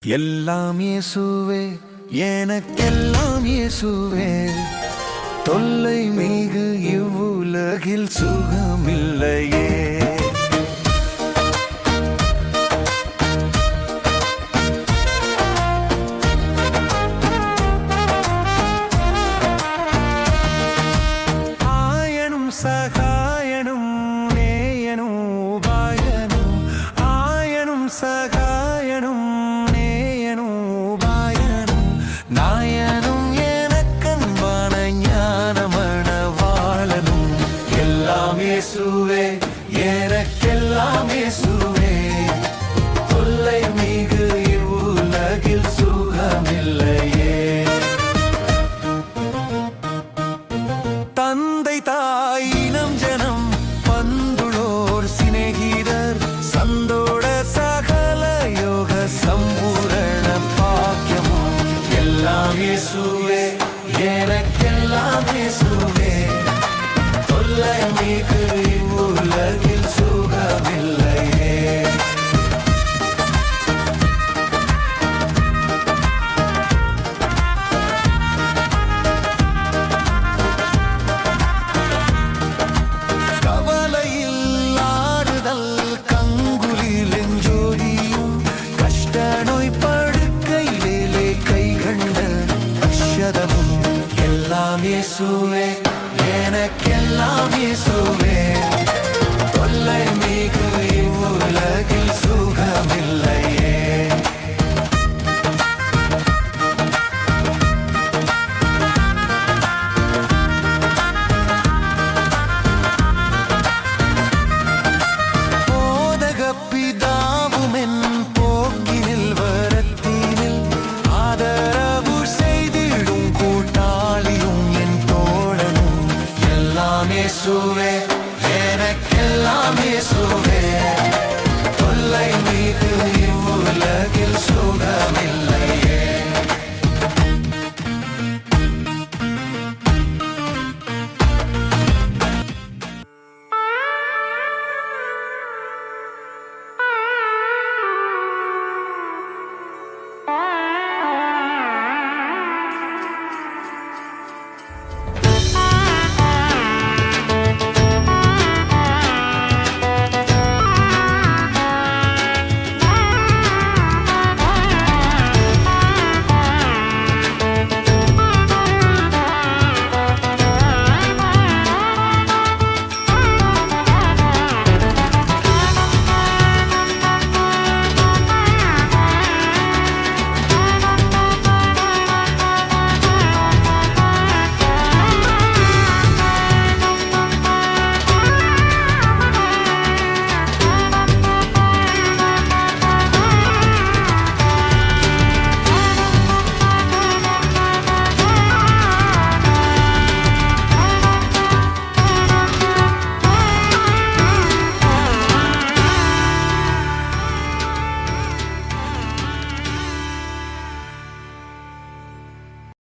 எல்லாம் இயேசுவே, எனக்கெல்லாம் இயேசுவே. தொல்லை மிகு இவ்வுலகில் சுகமில்லையே. ஆயனும் சகாயனும் நேயனும் உபாயனும், ஆயனும் சகாயனும் நாயனும் எனக்கன்பான ஞானமணவாளனும். எல்லாம் இயேசுவே, எனக்கெல்லாம் இயேசுவே. தொல்லை மிகு இவ்வுலகில் சுகமில்லையே. தந்தை தாய் இனம் ஜனம் பந்துளோர் சிநேகிதர் சந்தோட சகல யோக சம்பூரண பாக்கியமும். எல்லாம் இயேசுவே, எனக்கெல்லாம் இயேசுவே. தொல்லை மிகு இவ்வுலகில் சுகமில்லையே. கவலையில் ஆறுதல் கங்குலில் எஞ்சோதியும், கஷ்ட நோய் படுக்கையிலே கை கண்ட அக்ஷதமும். எல்லாம் இயேசுவே, எனக்கெல்லாம் இயேசுவே. தொல்லை மிகு இவ்வுலகில் சுகமில்லையே. போதக பிதாவுமென் போக்கினில் வரத்தினில் ஆதரவு செய்திடும் கூட்டாளியும் என் தோழனும். எல்லாம் இயேசுவே,